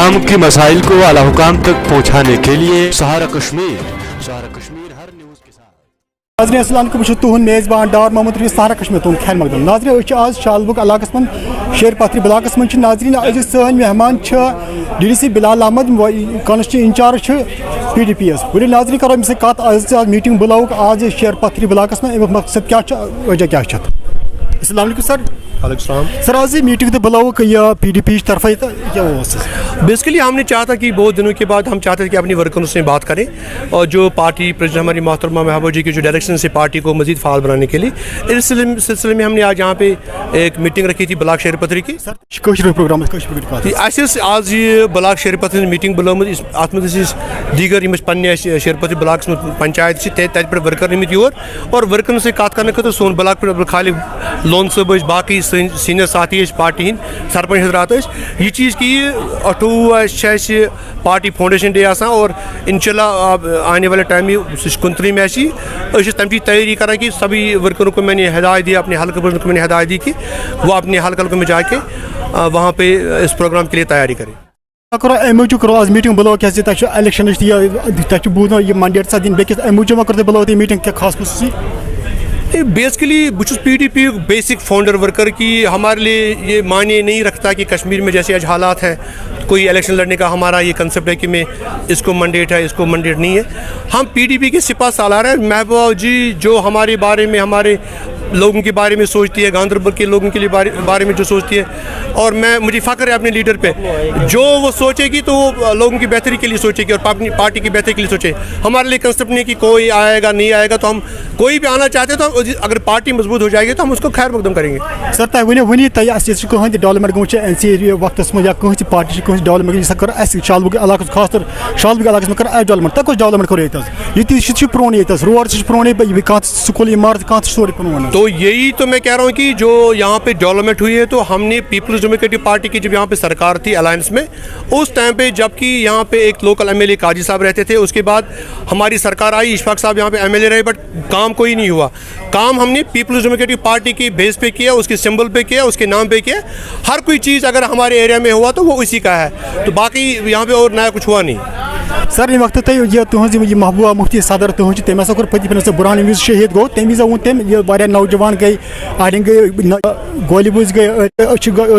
आवाम के मसाइल को आला हुकाम तक पहुँचाने के लिए सहारा कश्मीर हर न्यूज़ के साथ। नाज़रीन अस्सलाम वालेकुम, बह तुहद मेज़बान डार मोहम्मद रफी सहारा कश्मीर तुम खैर मकदम। नाज़रीन आज शालबुग इलाकस मन शेरपत्री ब्लाकस मन नाज़रीन आज सन मेहमान DDC Bilal Ahmad constituency incharge PDP पूरी नाज़रीन करो अमस कत मीटिंग बुलाओ आज शेरपत्री ब्लाकस में अमुक मकसद क्या वजह क्या अस्सलाम वालेकुम सर। सर आज मीटिंग तो बुलाओ PDP तरफ क्या बेसिकली हमने चाहा था कि बहुत दिनों के बाद हम चाहते थे कि अपनी वर्करों से बात करें और जो पार्टी प्रेसिडेंट हमारी मोहतरमा महबूबा जी की जो डायरेक्शन से पार्टी को मजीद फाल बनाने के लिए इस सिलसिले में हमने आज यहाँ पे एक मीटिंग रखी थी ब्लाक शेरपत्री की। प्रोग्राम आज ये ब्लाक शेरपत्री मीटिंग बुलामुत अत दीगर पे शेरपत्री ब्लाक पंचायत तत पे वर्कर निमित योर और वर्कन से कत कर खतर सोन ब्लाक पे खाली लोन साहब बाकी सीनियर साथी पार्टी हंद सरपंच हजरात ये चीज़ की 28 पार्टी फाउंडेशन डे और इंशाल्लाह आने वाले टाइम में 29 में तम की तैयारी करा कि सभी वर्करों को मैंने हिदायत दी, अपने हल्के वर्करों को मैंने हिदायत दी कि वो अपने हल्के में जाके वहाँ पे इस प्रोग्राम के लिए तैयारी करें। मूजूब करो आज मीटिंग बुलाओ क्या इलेक्शन बूझ मंडेट दिन बेस मूजूब कर बुलाओ मीटिंग क्या खास खसूसी बेसिकली बुझुस PDP बेसिक फाउंडर वर्कर की हमारे लिए ये मायने नहीं रखता कि कश्मीर में जैसे आज हालात हैं कोई इलेक्शन लड़ने का हमारा ये कंसेप्ट है कि मैं इसको मंडेट है इसको मंडेट नहीं है। हम PDP के सिपा सालार हैं। महबूबा जी जो हमारे बारे में हमारे लोगों के बारे में सोचती है, गांधरबल के लोगों के लिए बारे में जो सोचती है और मुझे फ़ख्र है अपने लीडर पे जो वो सोचेगी तो वो लोगों की बेहतरी के लिए सोचेगी और अपनी पार्टी की बेहतरी के लिए सोचे। हमारे लिए कंसेप्ट नहीं कि कोई आएगा नहीं आएगा, तो हम कोई भी आना चाहते तो अगर पार्टी मजबूत हो जाएगी तो हम उसको खैर मकदम करेंगे। सर तुम वन कहें डेवलपमेंट गो NC वक्त में या कहीं पार्टी डेवलपमेंट शालबुग इलाक खास तौर शालबुग इलाक में कर डेवलपमेंट तक डेवलपमेंट करो ये प्रोन ये रोड प्रोन कत स्कूल इमारत कत सोरे प्रोन। तो यही तो मैं कह रहा हूँ कि जो यहाँ पे डेवलपमेंट हुई है तो हमने पीपल्स डेमोक्रेटिक पार्टी की जब यहाँ पे सरकार थी अलायंस में उस टाइम पे जबकि यहाँ पे एक लोकल MLA काजी साहब रहते थे, उसके बाद हमारी सरकार आई, इशफाक साहब यहाँ पे MLA रहे, बट काम कोई नहीं हुआ। काम हमने पीपल्स डेमोक्रेटिक पार्टी की बेस पे किया, उसके सिंबल पे किया, उसके नाम पे किया। हर कोई चीज़ अगर हमारे एरिया में हुआ तो वो उसी का है, तो बाकी यहाँ पे और नया कुछ हुआ नहीं। सर ये वक्त तुम महबूबा मुफ्ती सदर तुझ तम कोर पत बुरहान वज शहीद गो तम वो तम नौजवान गई अड़न गई गोली बुझ गई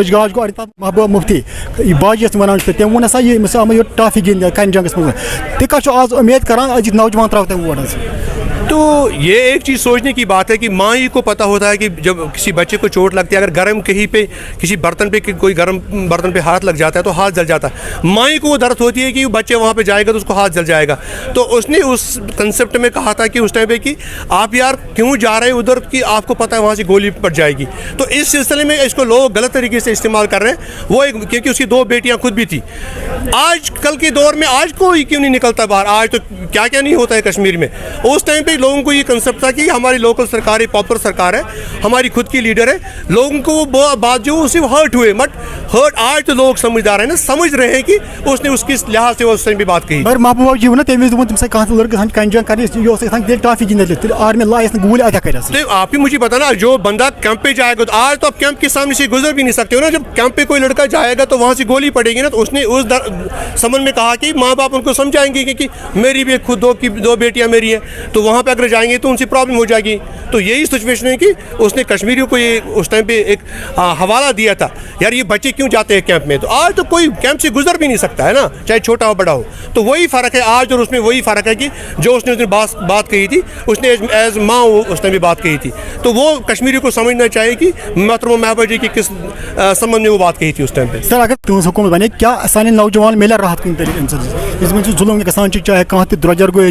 गाज गो महबूबा मुफ्ती बाजियस वन तम वो सा ये टाफी गिंद कन जंगस मज तुम आज उम्मीद करान अज नौजवान त्राव तम वोट। तो ये एक चीज़ सोचने की बात है कि माँ ही को पता होता है कि जब किसी बच्चे को चोट लगती है, अगर गर्म कहीं पे किसी बर्तन पे कोई गर्म बर्तन पे हाथ लग जाता है तो हाथ जल जाता है। माँ ही को वो दर्द होती है कि बच्चे वहाँ पे जाएगा तो उसको हाथ जल जाएगा। तो उसने उस कंसेप्ट में कहा था कि उस टाइम पे कि आप यार क्यों जा रहे हैं उधर कि आपको पता है वहाँ से गोली पड़ जाएगी। तो इस सिलसिले में इसको लोग गलत तरीके से इस्तेमाल कर रहे हैं। वो एक क्योंकि उसकी 2 बेटियाँ खुद भी थी। आज कल के दौर में आज कोई क्यों नहीं निकलता बाहर, आज तो क्या क्या नहीं होता है कश्मीर में। उस टाइम पर लोगों को ये कंसेप्ट था कि हमारी लोकल सरकार एक पॉपुलर सरकार है, हमारी खुद की लीडर है, लोगों को वो बात जो उससे हर्ट हुए, बट हर्ट आज तो लोग समझदार हैं ना, समझ रहे हैं कि उसने उसकी लिहाज से उस टाइम भी बात कही। महबूबा जी ना तम लड़के टाफी गिंद आर्मी लाइस गोली अदा कर। तो आप ही मुझे बताना जो बंदा कैंप पे जाएगा तो आज तो आप कैंप के सामने से गुजर भी नहीं सकते हो ना। जब कैंप पे कोई लड़का जाएगा तो वहाँ से गोली पड़ेगी ना, तो उसने उस समझ में कहा कि माँ बाप उनको समझाएंगे कि मेरी भी खुद 2 बेटियाँ मेरी हैं, तो वहाँ पर अगर जाएंगे तो उनसे प्रॉब्लम हो जाएगी। तो यही सिचुएशन है कि उसने कश्मीरियों को ये उस टाइम पे एक हवाला दिया था, यार ये बच्चे क्यों जाते हैं कैंप में। तो आज तो कोई कैंप से गुजर भी नहीं सकता है ना, चाहे छोटा हो बड़ा हो। तो वही फ़र्क है आज और उसमें, वही फ़र्क है कि जो उसने बात कही थी उसने एज माँ उस टाइम भी बात कही थी। तो वो कश्मीरियों को समझना चाहिए कि मोहतरमा महबूबा जी की किस संबंध में वो बात कही थी उस टाइम पे। सर अगर तुम हुकूमत बने क्या सारे नौजवान मिले राहत कन तरीके जुलूम गसान चाहे कहाँ द्रजर गो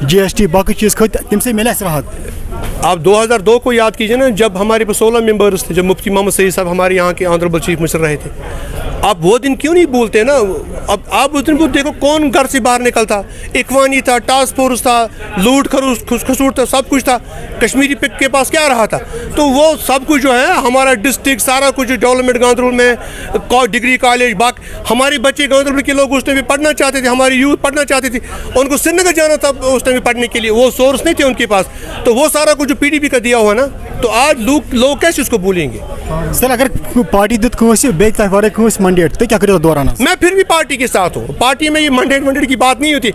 GST बाकी चीज़ खत तम से मिले राहत। आप 2002 को याद कीजिए ना, जब हमारे पास 16 मेंबर्स थे, जब मुफ्ती मोहम्मद सईद साहब हमारे यहाँ के ऑनरेबल चीफ मिनिस्टर रहे थे। आप वो दिन क्यों नहीं भूलते ना। अब आप उस दिन देखो कौन घर से बाहर निकलता, इकवानी था, टास्क फोर्स था, लूट खसूट था, सब कुछ था। कश्मीरी के पास क्या रहा था, तो वो सब कुछ जो है हमारा डिस्ट्रिक्ट सारा कुछ डेवलपमेंट गांधरबल में डिग्री कॉलेज बाकी हमारे बच्चे गांधरबल के लोग उस टाइम पढ़ना चाहते थे, हमारी यूथ पढ़ना चाहती थी, उनको श्रीनगर जाना था उस टाइम पढ़ने के लिए, वो सोर्स नहीं थे उनके पास। तो वो सारा सारा कुछ जो PDP का दिया हुआ ना, तो आज लोग कैसे उसको भूलेंगे? सर अगर पार्टी दित कंसे बेच वारे कंस मैंडेट तो क्या करेगा दोबारा? मैं फिर भी पार्टी के साथ हूँ। पार्टी में ये मैंडेट की बात नहीं होती।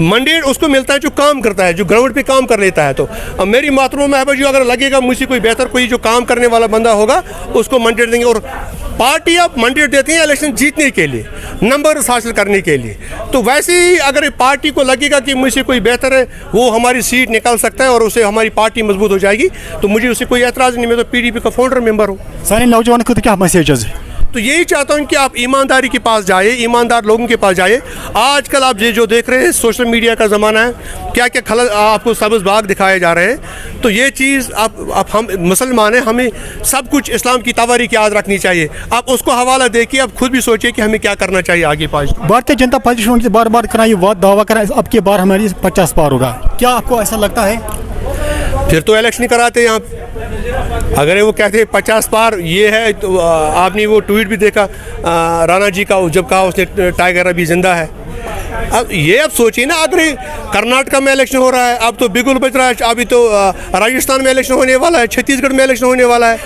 मैंडेट उसको मिलता है जो काम करता है, जो ग्राउंड पे काम कर लेता है। तो अब मेरी मातृ महबूब जो अगर लगेगा मुझसे कोई बेहतर कोई जो काम करने वाला बंदा होगा उसको मैंडेट देंगे। और पार्टी अब मैंडेट देती है इलेक्शन जीतने के लिए, नंबर हासिल करने के लिए। तो वैसे ही अगर पार्टी को लगेगा कि मुझसे कोई बेहतर है, वो हमारी सीट निकाल सकता है और उससे हमारी पार्टी मजबूत हो जाएगी, तो मुझे उससे कोई एतराज़ नहीं। मैं तो PDP का फाउंडर मेंबर हूँ। सारे नौजवान को तो क्या मैसेज है? तो यही चाहता हूँ कि आप ईमानदारी के पास जाइए, ईमानदार लोगों के पास जाइए। आजकल आप ये जो देख रहे हैं सोशल मीडिया का ज़माना है, क्या क्या खलल आपको सब्ज़ बाग दिखाए जा रहे हैं। तो ये चीज़ आप हम मुसलमान हैं, हमें सब कुछ इस्लाम की तवारीख याद रखनी चाहिए। आप उसको हवाला देखिए, आप खुद भी सोचिए कि हमें क्या करना चाहिए आगे पास। भारतीय जनता पार्टी बार बार करा ये दावा करा अब की बार हमारी 50 पार होगा, क्या आपको ऐसा लगता है? फिर तो इलेक्शन कराते यहाँ। अगर वो कहते 50 पार ये है, तो आपने वो ट्वीट भी देखा राणा जी का, जब कहा उसने टाइगर अभी जिंदा है। अब ये आप सोचिए ना, अगर कर्नाटका में इलेक्शन हो रहा है, अब तो बिगुल बज रहा है, अभी तो राजस्थान में इलेक्शन होने वाला है, छत्तीसगढ़ में इलेक्शन होने वाला है,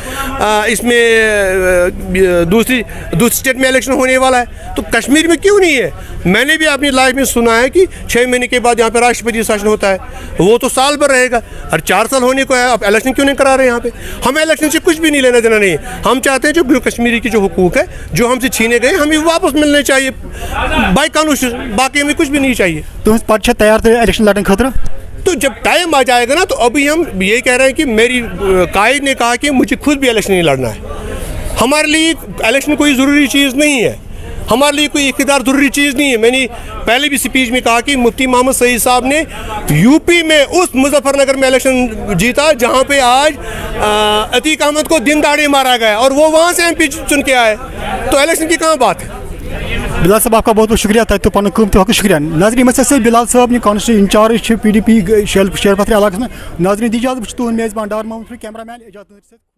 इसमें दूसरी स्टेट में इलेक्शन होने वाला है, तो कश्मीर में क्यों नहीं है? मैंने भी अपनी लाइफ में सुना है कि 6 महीने के बाद यहाँ पे राष्ट्रपति शासन होता है, वो तो साल भर रहेगा और 4 साल होने को है। अब इलेक्शन क्यों नहीं करा रहे यहाँ पे? हमें इलेक्शन से कुछ भी नहीं लेना देना नहीं है। हम चाहते हैं जो कश्मीरी की जो हुकूक है, जो हमसे छीने गए, हमें वापस मिलने चाहिए बाई कानून। बाकी हमें कुछ भी नहीं चाहिए। तो पार्टी तैयार थे इलेक्शन लड़ने खतरा? तो जब टाइम आ जाएगा ना, तो अभी हम ये कह रहे हैं कि मेरी कायद ने कहा कि मुझे खुद भी इलेक्शन नहीं लड़ना है। हमारे लिए इलेक्शन कोई ज़रूरी चीज़ नहीं है, हमारे लिए कोई इख्तियार ज़रूरी चीज़ नहीं है। मैंने पहले भी स्पीच में कहा कि मुफ्ती मोहम्मद सईद साहब ने यूपी में उस मुजफ्फरनगर में इलेक्शन जीता जहाँ पे आज अतीक अहमद को दिन दहाड़े मारा गया और वो वहाँ से MP चुन के आए। तो इलेक्शन की कहाँ बात है? बिलाल साहब आपका बहुत बहुत शुक्रिया था, तो पन कीमती शुक्रिया। नाज़रीन से बिलाल साहब ने कॉन्स्टिट्यूंसी इंचार्ज PDP शेरपत्री इलाके में। नाज़रीन दीजिए तुम मेज़बान डार मोहम्मद, कैमरा मैन इजाज़त।